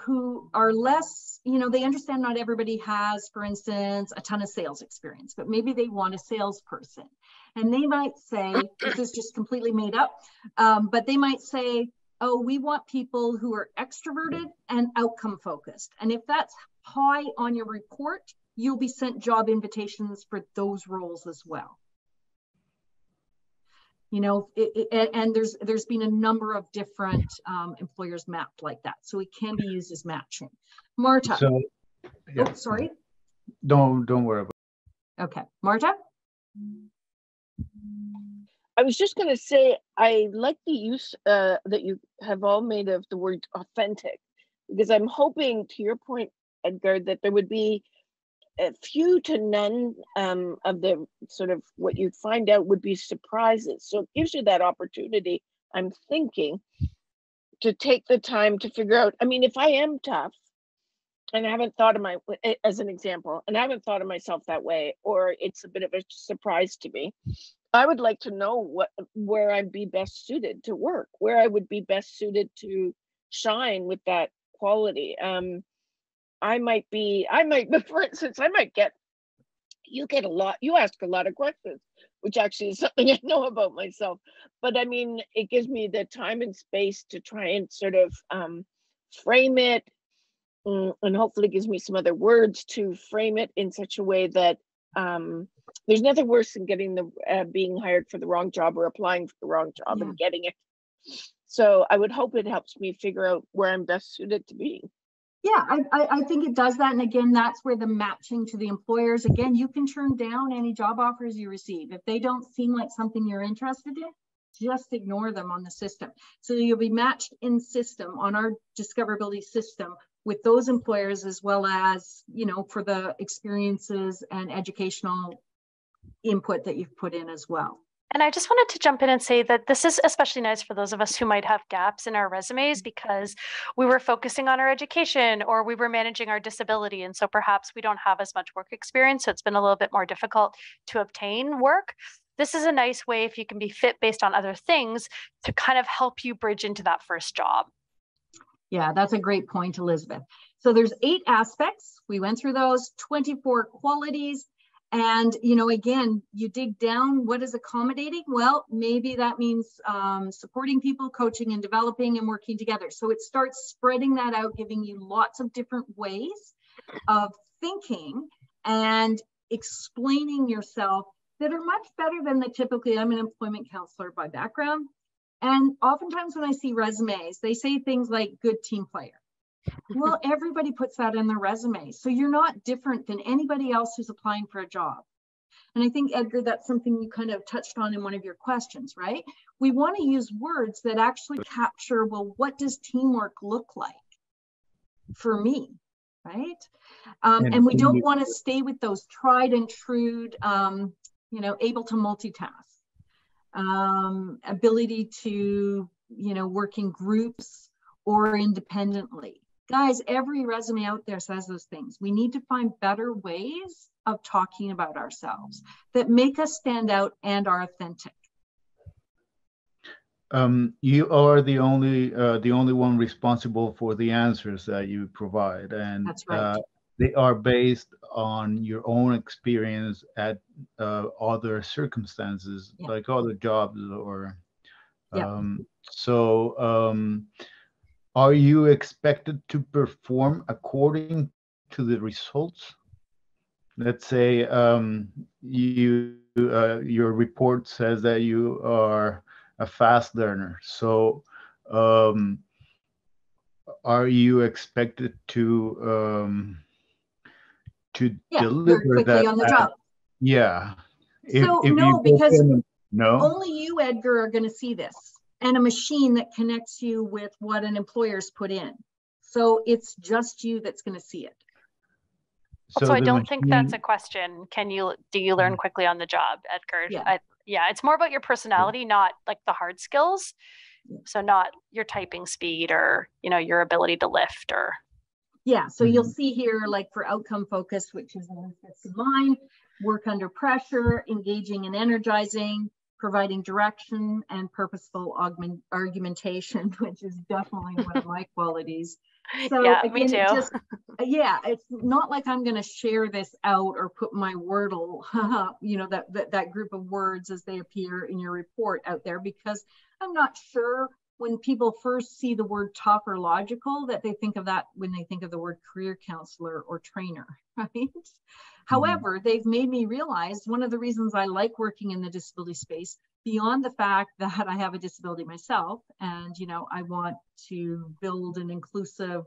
who are less, you know, they understand not everybody has, for instance, a ton of sales experience, but maybe they want a salesperson. And they might say, this is just completely made up, but they might say, oh, we want people who are extroverted and outcome focused. And if that's high on your report, you'll be sent job invitations for those roles as well. You know, and there's been a number of different employers mapped like that. So it can be used as matching. Marta. So, yeah. Oh, sorry. Don't worry about it. Okay. Marta? I was just going to say, I like the use that you have all made of the word authentic, because I'm hoping, to your point, Edgar, that there would be a few to none of the sort of what you'd find out would be surprises. So it gives you that opportunity, I'm thinking, to take the time to figure out, I mean, if I am tough and I haven't thought of as an example, and I haven't thought of myself that way, or it's a bit of a surprise to me, I would like to know where I'd be best suited to work, where I would be best suited to shine with that quality. I might, for instance, you ask a lot of questions, which actually is something I know about myself. But I mean, it gives me the time and space to try and sort of frame it, and hopefully gives me some other words to frame it in such a way that there's nothing worse than getting being hired for the wrong job or applying for the wrong job and getting it. So I would hope it helps me figure out where I'm best suited to be. Yeah, I think it does that. And again, that's where the matching to the employers, again, you can turn down any job offers you receive. If they don't seem like something you're interested in, just ignore them on the system. So you'll be matched in system on our discoverability system with those employers, as well as, you know, for the experiences and educational input that you've put in as well. And I just wanted to jump in and say that this is especially nice for those of us who might have gaps in our resumes because we were focusing on our education or we were managing our disability. And so perhaps we don't have as much work experience. So it's been a little bit more difficult to obtain work. This is a nice way, if you can be fit based on other things, to kind of help you bridge into that first job. Yeah, that's a great point, Elizabeth. So there's 8 aspects. We went through those, 24 qualities. And, you know, again, you dig down, what is accommodating? Well, maybe that means supporting people, coaching and developing and working together. So it starts spreading that out, giving you lots of different ways of thinking and explaining yourself that are much better than the typically, I'm an employment counselor by background. And oftentimes when I see resumes, they say things like good team player. Well, everybody puts that in their resume. So you're not different than anybody else who's applying for a job. And I think, Edgar, that's something you kind of touched on in one of your questions, right? We want to use words that actually capture, well, what does teamwork look like for me, right? And we don't want to stay with those tried and true, you know, able to multitask, ability to, you know, work in groups or independently. Guys, every resume out there says those things. We need to find better ways of talking about ourselves that make us stand out and are authentic. You are the only one responsible for the answers that you provide, and that's right. They are based on your own experience at other circumstances, like other jobs, or are you expected to perform according to the results? Let's say your report says that you are a fast learner. So are you expected to deliver quickly that on the job? Yeah. So if no, you because no. only you, Edgar, are going to see this, and a machine that connects you with what an employer's put in. So it's just you that's going to see it. So I don't think that's a question. Do you learn quickly on the job, Edgar? Yeah. It's more about your personality, not like the hard skills. So not your typing speed or, your ability to lift or. Yeah, so you'll see here, like for outcome focused, which is in mine, work under pressure, engaging and energizing, providing direction, and purposeful argumentation, which is definitely one of my qualities. So yeah, again, me too. It's not like I'm going to share this out or put my Wordle, that group of words as they appear in your report out there, because I'm not sure when people first see the word tough or logical that they think of that when they think of the word career counselor or trainer, right? However, they've made me realize one of the reasons I like working in the disability space, beyond the fact that I have a disability myself, and I want to build an inclusive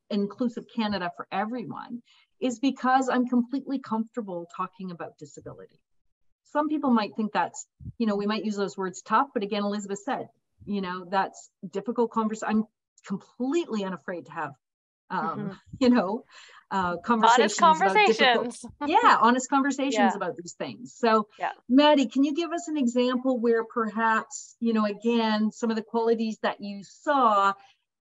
inclusive Canada for everyone, is because I'm completely comfortable talking about disability. Some people might think that's, we might use those words tough, but again, Elizabeth said, that's difficult conversation. I'm completely unafraid to have, conversations. Honest conversations. Honest conversations about these things. So, Maddie, can you give us an example where perhaps, again, some of the qualities that you saw,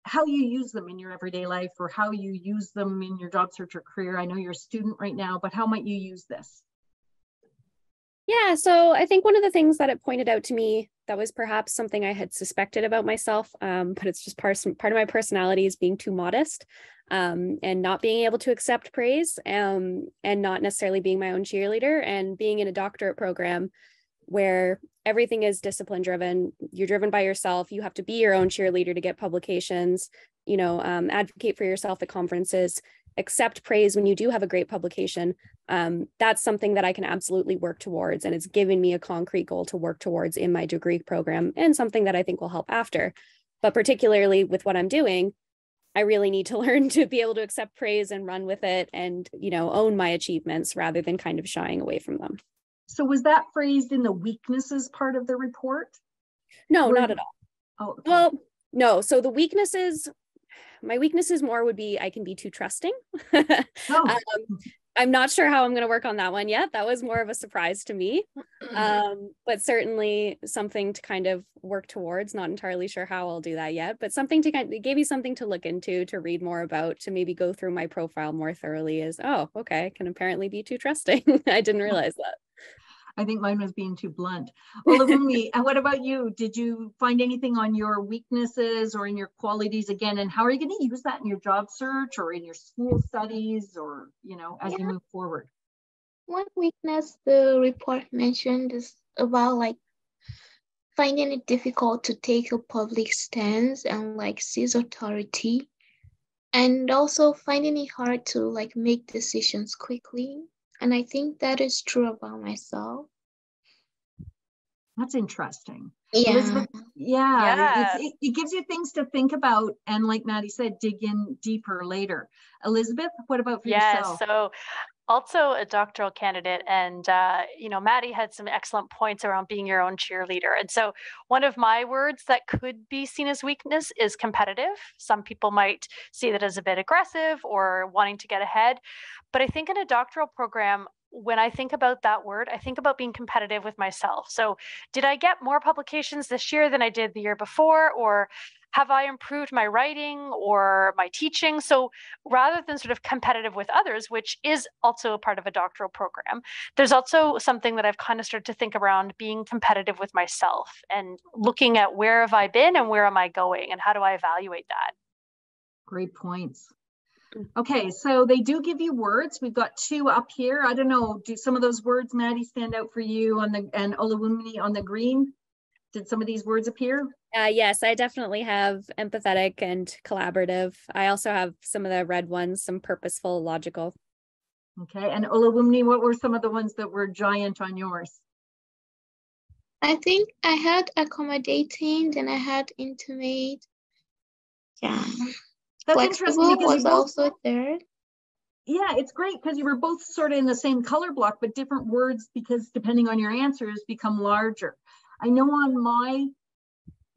how you use them in your everyday life, or how you use them in your job search or career? I know you're a student right now, but how might you use this? Yeah, so I think one of the things that it pointed out to me that was perhaps something I had suspected about myself, but it's just part of my personality is being too modest, and not being able to accept praise, and not necessarily being my own cheerleader, and being in a doctorate program where everything is discipline driven. You're driven by yourself. You have to be your own cheerleader to get publications, advocate for yourself at conferences, accept praise when you do have a great publication. That's something that I can absolutely work towards. And it's given me a concrete goal to work towards in my degree program, and something that I think will help after. But particularly with what I'm doing, I really need to learn to be able to accept praise and run with it and, own my achievements rather than kind of shying away from them. So was that phrased in the weaknesses part of the report? No, not at all. Oh, okay. Well, no. So the weaknesses, my weaknesses more would be I can be too trusting. I'm not sure how I'm going to work on that one yet. That was more of a surprise to me, but certainly something to kind of work towards. Not entirely sure how I'll do that yet, but something to it gave me something to look into, to read more about, to maybe go through my profile more thoroughly. Is, oh, okay, I can apparently be too trusting. I didn't realize that. I think mine was being too blunt. Olawumi, and what about you? Did you find anything on your weaknesses or in your qualities again? And how are you going to use that in your job search or in your school studies or, as you move forward? One weakness the report mentioned is about finding it difficult to take a public stance and seize authority, and also finding it hard to make decisions quickly. And I think that is true about myself. That's interesting. Yeah. Elizabeth, it gives you things to think about. And like Maddie said, dig in deeper later. Elizabeth, what about for yourself? So also a doctoral candidate, and Maddie had some excellent points around being your own cheerleader. And so one of my words that could be seen as weakness is competitive. Some people might see that as a bit aggressive or wanting to get ahead. But I think in a doctoral program, when I think about that word, I think about being competitive with myself. So did I get more publications this year than I did the year before? Or have I improved my writing or my teaching? So rather than sort of competitive with others, which is also a part of a doctoral program, there's also something that I've kind of started to think around being competitive with myself and looking at where have I been and where am I going and how do I evaluate that? Great points. Okay, so they do give you words. We've got 2 up here. I don't know, do some of those words, Maddie, stand out for you and Olawumi on the green? Did some of these words appear? Yes, I definitely have empathetic and collaborative. I also have some of the red ones, some purposeful, logical. Okay, and Olawumi, what were some of the ones that were giant on yours? I think I had accommodating, then I had intimate. Yeah. That's interesting because was also there. Yeah, it's great because you were both sort of in the same color block, but different words, because depending on your answers, become larger. I know on my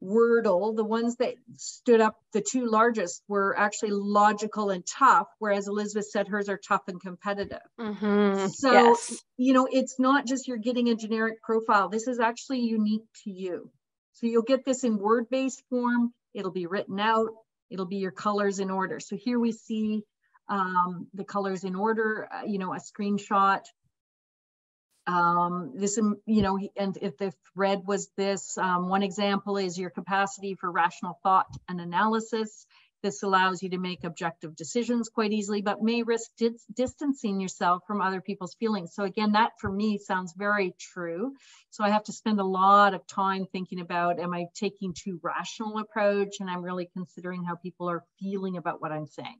Wordle, the ones that stood up, the two largest were actually logical and tough, whereas Elizabeth said hers are tough and competitive. So, yes. you know, it's not just you're getting a generic profile. This is actually unique to you. So you'll get this in word-based form. It'll be written out. It'll be your colors in order. So here we see the colors in order, you know, a screenshot. This, you know, and if the thread was this, one example is your capacity for rational thought and analysis. This allows you to make objective decisions quite easily, but may risk distancing yourself from other people's feelings. So again, that for me sounds very true. So I have to spend a lot of time thinking about, am I taking too rational approach? And I'm really considering how people are feeling about what I'm saying.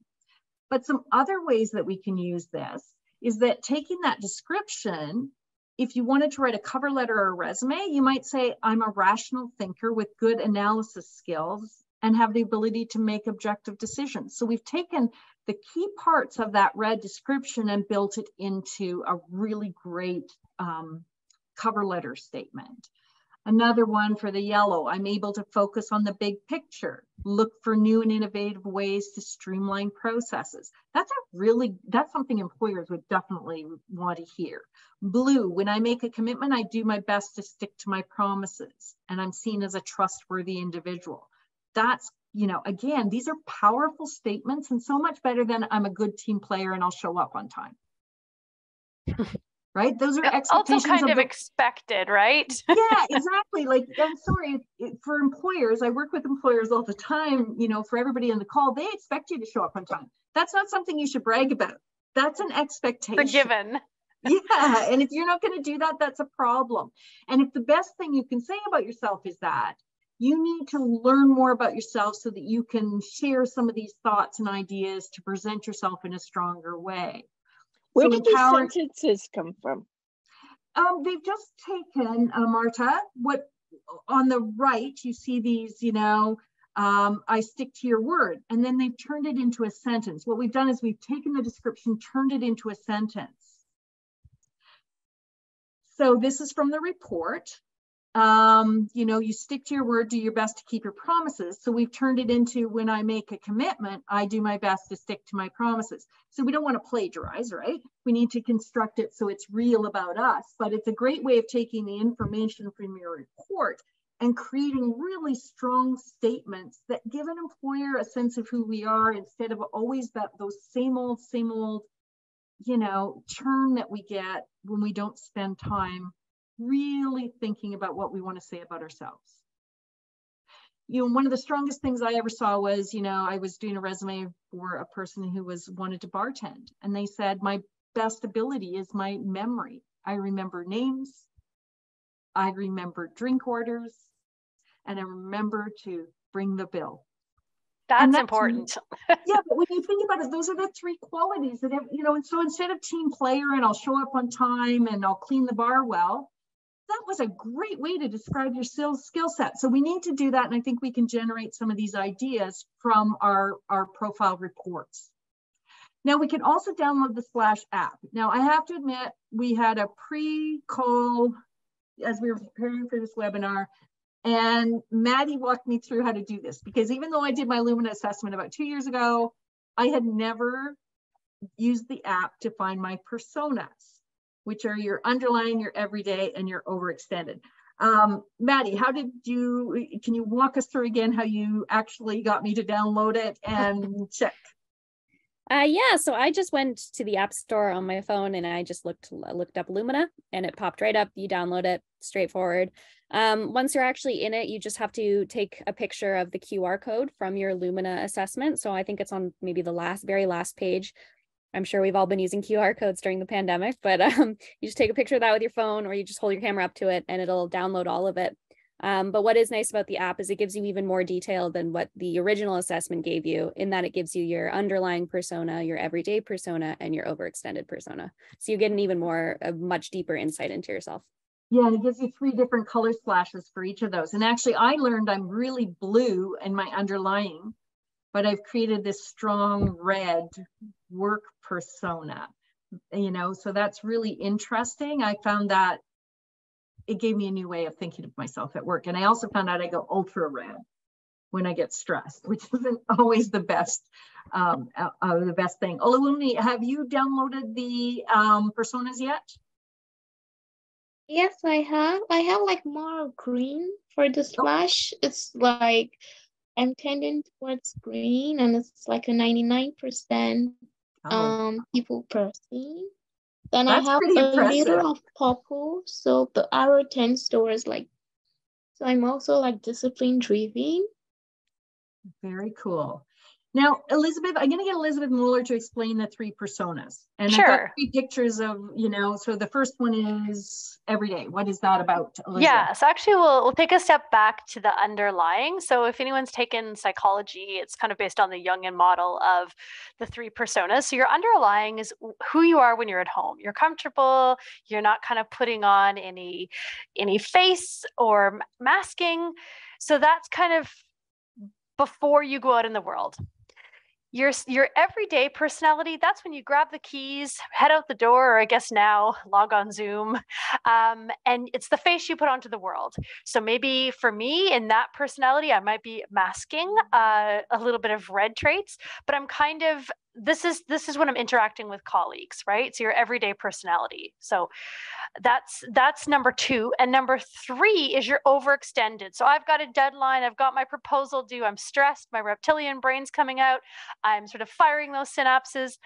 But some other ways that we can use this is that taking that description, if you wanted to write a cover letter or a resume, you might say, I'm a rational thinker with good analysis skills and have the ability to make objective decisions. So we've taken the key parts of that red description and built it into a really great cover letter statement. Another one for the yellow, I'm able to focus on the big picture, look for new and innovative ways to streamline processes. That's something employers would definitely want to hear. Blue, when I make a commitment, I do my best to stick to my promises and I'm seen as a trustworthy individual. That's, you know, again, these are powerful statements and so much better than I'm a good team player and I'll show up on time. Right? Those are expectations. Also kind of expected, right? Yeah, exactly. Like, I'm sorry, for employers, I work with employers all the time, you know, for everybody on the call, they expect you to show up on time. That's not something you should brag about. That's an expectation. A given. Yeah, and if you're not going to do that, that's a problem. And if the best thing you can say about yourself is that, you need to learn more about yourself so that you can share some of these thoughts and ideas to present yourself in a stronger way. Where did these sentences come from? They've just taken, Marta, what on the right, you see these, you know, I stick to your word, and then they've turned it into a sentence. What we've done is we've taken the description, turned it into a sentence. So this is from the report. You know, you stick to your word, do your best to keep your promises. So we've turned it into, when I make a commitment, I do my best to stick to my promises. So we don't want to plagiarize, right? We need to construct it so it's real about us, but it's a great way of taking the information from your report and creating really strong statements that give an employer a sense of who we are, instead of always those same old, you know, churn that we get when we don't spend time really thinking about what we want to say about ourselves. You know, one of the strongest things I ever saw was, you know, I was doing a resume for a person who wanted to bartend, and they said, my best ability is my memory. I remember names, I remember drink orders, and I remember to bring the bill. That's important. Yeah, but when you think about it, those are the three qualities that, you know, and so instead of team player and I'll show up on time and I'll clean the bar well, that was a great way to describe your skill set. So we need to do that. And I think we can generate some of these ideas from our profile reports. Now we can also download the Splash app. Now I have to admit, we had a pre-call as we were preparing for this webinar, and Maddie walked me through how to do this, because even though I did my Lumina assessment about 2 years ago, I had never used the app to find my personas, which are your underlying, your everyday, and your overextended. Maddie, can you walk us through again how you actually got me to download it and check? Yeah, so I just went to the App Store on my phone and I just looked up Lumina, and it popped right up. You download it, straightforward. Once you're actually in it, you just have to take a picture of the QR code from your Lumina assessment. So I think it's on maybe the very last page. I'm sure we've all been using QR codes during the pandemic, but you just take a picture of that with your phone, or you just hold your camera up to it and it'll download all of it. But what is nice about the app is it gives you even more detail than what the original assessment gave you, in that it gives you your underlying persona, your everyday persona, and your overextended persona. So you get a much deeper insight into yourself. Yeah, and it gives you 3 different color splashes for each of those. And actually, I learned I'm really blue in my underlying. but I've created this strong red work persona, you know, so that's really interesting. I found that it gave me a new way of thinking of myself at work. And I also found out I go ultra red when I get stressed, which isn't always the best thing. Olawumi, have you downloaded the personas yet? Yes, I have. I have like more green for the slash. It's like I'm tending towards green, and it's like a 99% people per scene. Then That's I have pretty a impressive. little of purple, so the arrow tends towards like. So I'm also like discipline driven. Very cool. Now, Elizabeth, I'm going to get Elizabeth Mueller to explain the 3 personas. And Sure. I've got 3 pictures of, you know, so the first one is everyday. What is that about, Elizabeth? Yeah, so actually we'll take a step back to the underlying. So if anyone's taken psychology, it's kind of based on the Jungian model of the 3 personas. So your underlying is who you are when you're at home. You're comfortable, you're not kind of putting on any face or masking. So that's kind of before you go out in the world. Your everyday personality, that's when you grab the keys, head out the door, or I guess now log on Zoom, and it's the face you put onto the world. So maybe for me in that personality, I might be masking a little bit of red traits, but I'm kind of, this is when I'm interacting with colleagues, right? So your everyday personality. So that's number 2. And number 3 is you're overextended. So I've got a deadline, I've got my proposal due, I'm stressed, my reptilian brain's coming out, I'm sort of firing those synapses.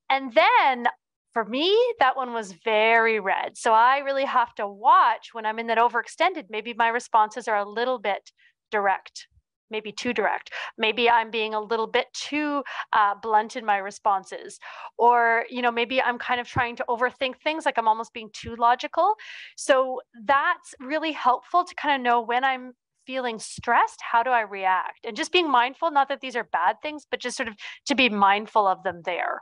And then for me, that one was very red. So I really have to watch when I'm in that overextended. Maybe my responses are a little bit direct, maybe too direct. Maybe I'm being a little bit too blunt in my responses. Or, you know, maybe I'm kind of trying to overthink things, like I'm almost being too logical. So that's really helpful to kind of know when I'm feeling stressed, how do I react? And just being mindful, not that these are bad things, but just sort of to be mindful of them there.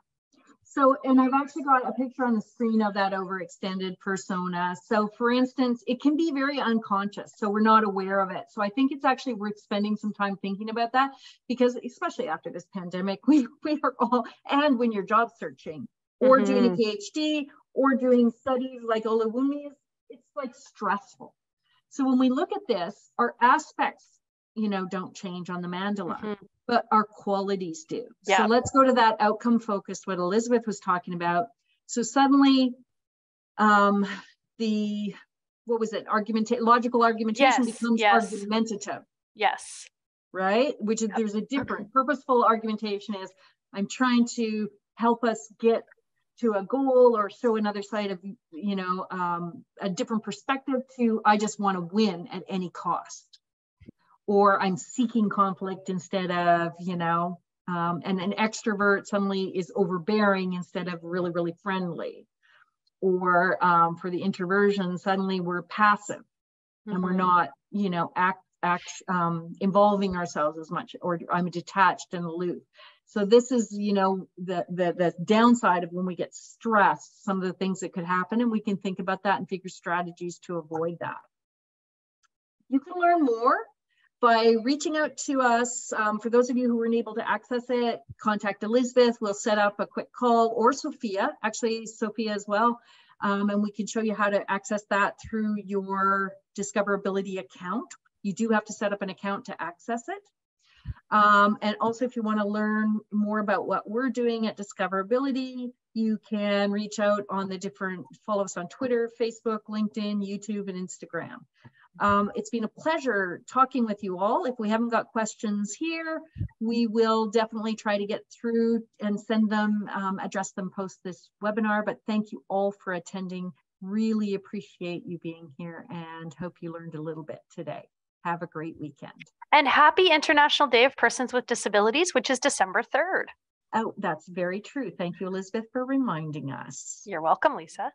So, and I've actually got a picture on the screen of that overextended persona. So for instance, it can be very unconscious, so we're not aware of it. So I think it's actually worth spending some time thinking about that, because especially after this pandemic, we are all, and when you're job searching or doing a PhD or doing studies like Olawumi's, it's like stressful. So when we look at this, our aspects, you know, don't change on the mandala, but our qualities do. Yeah. So let's go to that outcome focused, what Elizabeth was talking about. So suddenly what was it? Logical argumentation becomes argumentative. Yes. Right? Which is, there's a different purposeful argumentation is I'm trying to help us get to a goal or show another side of, you know, a different perspective to, I just want to win at any cost. Or I'm seeking conflict instead of, you know, and an extrovert suddenly is overbearing instead of really, really friendly. Or for the introversion, suddenly we're passive and we're not, you know, involving ourselves as much, or I'm detached and aloof. So this is, you know, the downside of when we get stressed, some of the things that could happen, and we can think about that and figure strategies to avoid that. You can learn more by reaching out to us. For those of you who weren't able to access it, contact Elizabeth. We'll set up a quick call, or Sophia, actually Sophia as well. And we can show you how to access that through your Discoverability account. You do have to set up an account to access it. And also, if you want to learn more about what we're doing at Discoverability, you can reach out on the different, follow us on Twitter, Facebook, LinkedIn, YouTube, and Instagram. It's been a pleasure talking with you all. If we haven't got questions here, we will definitely try to get through and send them, address them post this webinar. But thank you all for attending. Really appreciate you being here and hope you learned a little bit today. Have a great weekend. And happy International Day of Persons with Disabilities, which is December 3rd. Oh, that's very true. Thank you, Elizabeth, for reminding us. You're welcome, Lisa.